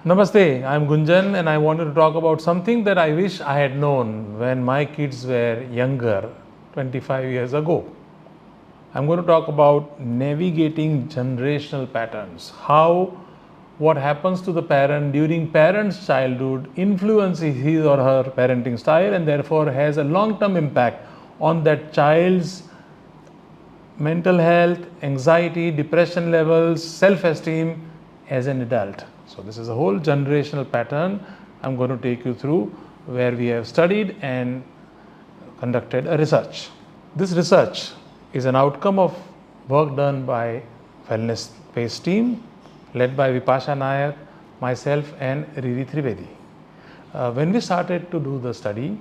Namaste, I'm Gunjan and I wanted to talk about something that I wish I had known when my kids were younger, 25 years ago. I'm going to talk about navigating generational patterns. How what happens to the parent during parent's childhood influences his or her parenting style and therefore has a long-term impact on that child's mental health, anxiety, depression levels, self-esteem as an adult. So this is a whole generational pattern I'm going to take you through where we have studied and conducted a research. This research is an outcome of work done by Wellness Space team led by Vipasha Nayak, myself and Riri Trivedi. When we started to do the study,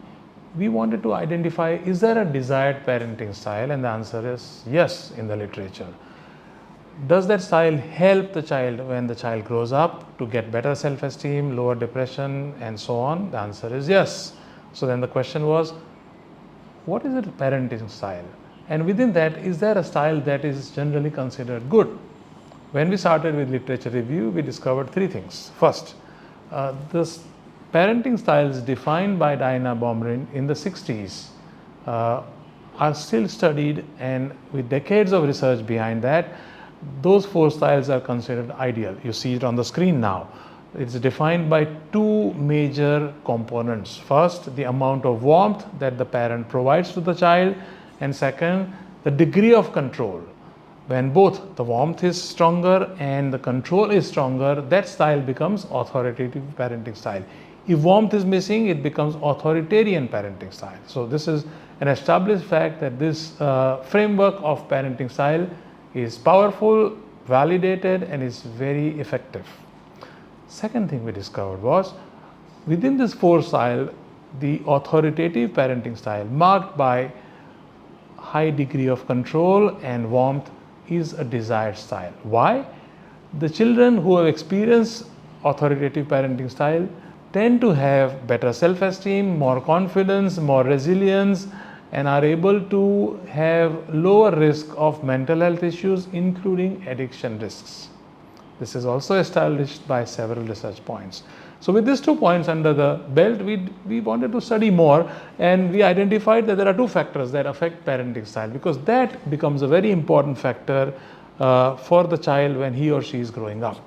we wanted to identify, is there a desired parenting style, and the answer is yes in the literature. Does that style help the child when the child grows up to get better self-esteem, lower depression and so on? The answer is yes. So then the question was, what is a parenting style? And within that, is there a style that is generally considered good? When we started with literature review, we discovered three things. First, this parenting styles defined by Diana Baumrind in the 60s are still studied, and with decades of research behind that, those four styles are considered ideal. You see it on the screen now. It's defined by two major components. First, the amount of warmth that the parent provides to the child, and second, the degree of control. When both the warmth is stronger and the control is stronger, that style becomes authoritative parenting style. If warmth is missing, it becomes authoritarian parenting style. So this is an established fact that this framework of parenting style is powerful, validated, and is very effective. Second thing we discovered was, within this four style, the authoritative parenting style marked by high degree of control and warmth is a desired style. Why? The children who have experienced authoritative parenting style tend to have better self-esteem, more confidence, more resilience, and are able to have lower risk of mental health issues, including addiction risks. This is also established by several research points. So with these 2 points under the belt, we wanted to study more, and we identified that there are two factors that affect parenting style, because that becomes a very important factor for the child when he or she is growing up.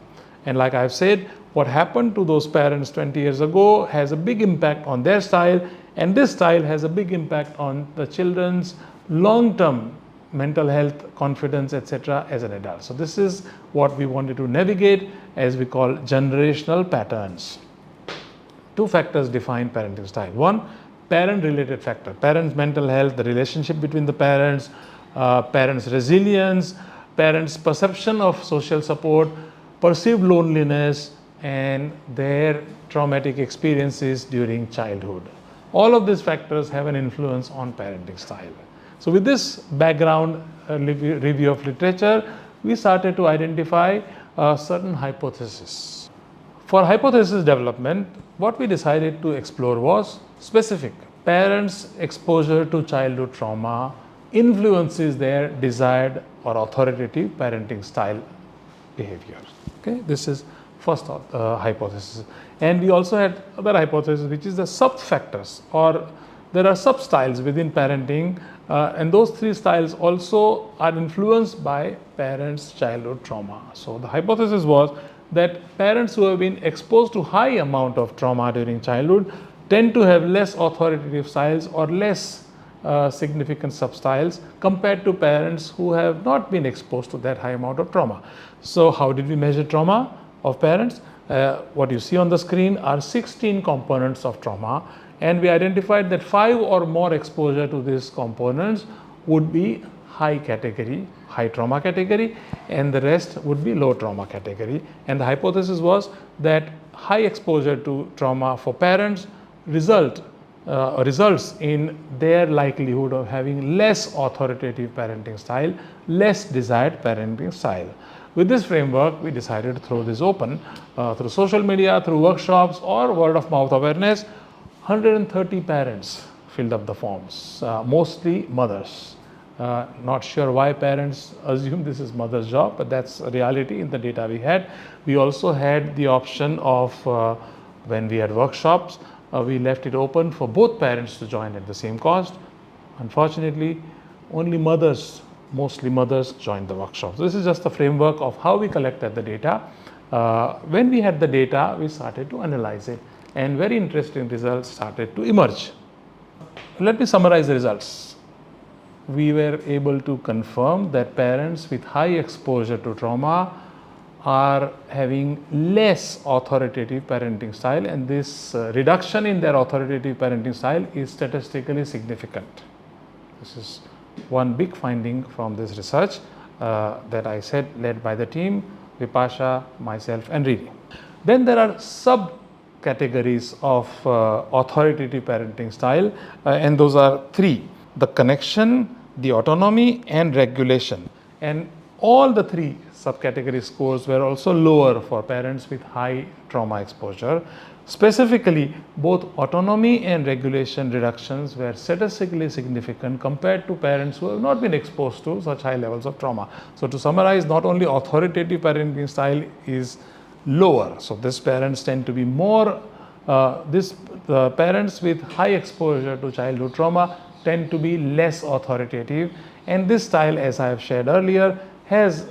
And like I've said, what happened to those parents 20 years ago has a big impact on their style, and this style has a big impact on the children's long-term mental health, confidence, etc. as an adult. So this is what we wanted to navigate, as we call generational patterns. Two factors define parenting style. One, parent-related factor, parents' mental health, the relationship between the parents, parents' resilience, parents' perception of social support, perceived loneliness, and their traumatic experiences during childhood. All of these factors have an influence on parenting style. So with this background review of literature, we started to identify certain hypotheses. For hypothesis development, what we decided to explore was specific. Parents' exposure to childhood trauma influences their desired or authoritative parenting style behavior. Okay, this is first hypothesis. And we also had other hypothesis, which is the sub-factors, or there are sub-styles within parenting, and those three styles also are influenced by parents' childhood trauma. So the hypothesis was that parents who have been exposed to high amount of trauma during childhood tend to have less authoritative styles or less significant sub-styles compared to parents who have not been exposed to that high amount of trauma. So how did we measure trauma of parents? What you see on the screen are 16 components of trauma, and we identified that 5 or more exposure to these components would be high category, high trauma category, and the rest would be low trauma category. And the hypothesis was that high exposure to trauma for parents results in their likelihood of having less authoritative parenting style, less desired parenting style. With this framework, we decided to throw this open through social media, through workshops, or word of mouth awareness. 130 parents filled up the forms, mostly mothers. Not sure why parents assume this is mother's job, but that's a reality in the data we had. We also had the option of when we had workshops, we left it open for both parents to join at the same cost. Unfortunately, only mothers, mostly mothers, joined the workshops. This is just the framework of how we collected the data. When we had the data, we started to analyze it, and very interesting results started to emerge. Let me summarize the results. We were able to confirm that parents with high exposure to trauma are having less authoritative parenting style, and this reduction in their authoritative parenting style is statistically significant. This is one big finding from this research that I said, led by the team, Vipasha, myself and Riri. Then there are subcategories of authoritative parenting style, and those are three: the connection, the autonomy and regulation. And all the three subcategory scores were also lower for parents with high trauma exposure. Specifically, both autonomy and regulation reductions were statistically significant compared to parents who have not been exposed to such high levels of trauma. So to summarize, not only authoritative parenting style is lower, so these parents tend to be more, parents with high exposure to childhood trauma tend to be less authoritative, and this style, as I have shared earlier, has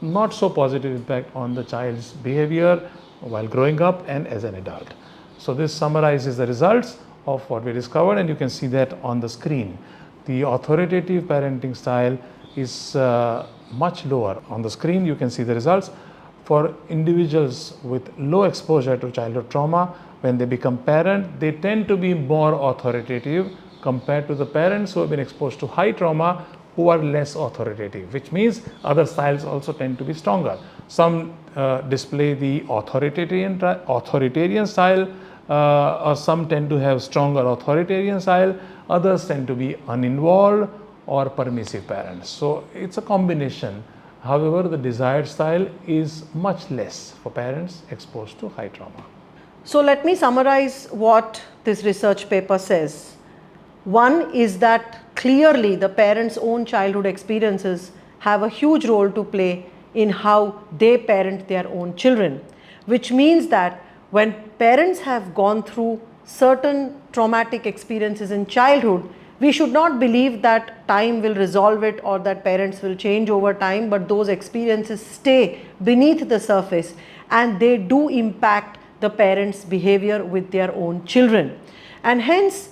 not so positive impact on the child's behavior while growing up and as an adult. So this summarizes the results of what we discovered, and you can see that on the screen. The authoritative parenting style is much lower. On the screen you can see the results. For individuals with low exposure to childhood trauma, when they become parent, they tend to be more authoritative compared to the parents who have been exposed to high trauma, who are less authoritative, which means other styles also tend to be stronger. Some display the authoritarian style, or some tend to have stronger authoritarian style, others tend to be uninvolved or permissive parents. So it's a combination. However, the desired style is much less for parents exposed to high trauma. So let me summarize what this research paper says. One is that clearly the parents' own childhood experiences have a huge role to play in how they parent their own children, which means that when parents have gone through certain traumatic experiences in childhood, we should not believe that time will resolve it or that parents will change over time, but those experiences stay beneath the surface and they do impact the parents' behavior with their own children. And hence,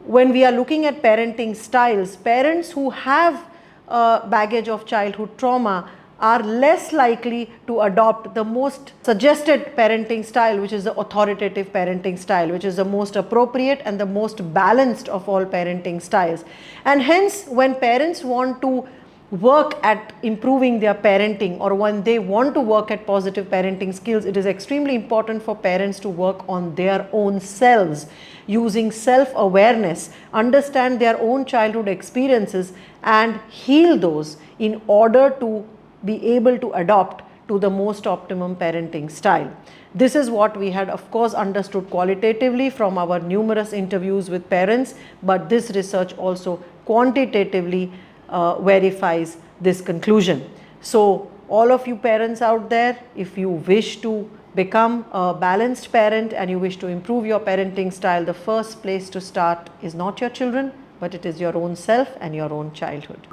when we are looking at parenting styles, parents who have baggage of childhood trauma are less likely to adopt the most suggested parenting style, which is the authoritative parenting style, which is the most appropriate and the most balanced of all parenting styles. And hence, when parents want to work at improving their parenting, or when they want to work at positive parenting skills, it is extremely important for parents to work on their own selves, using self-awareness, understand their own childhood experiences and heal those in order to be able to adopt to the most optimum parenting style. This is what we had, of course, understood qualitatively from our numerous interviews with parents, but this research also quantitatively verifies this conclusion. So all of you parents out there, if you wish to become a balanced parent and you wish to improve your parenting style, the first place to start is not your children, but it is your own self and your own childhood.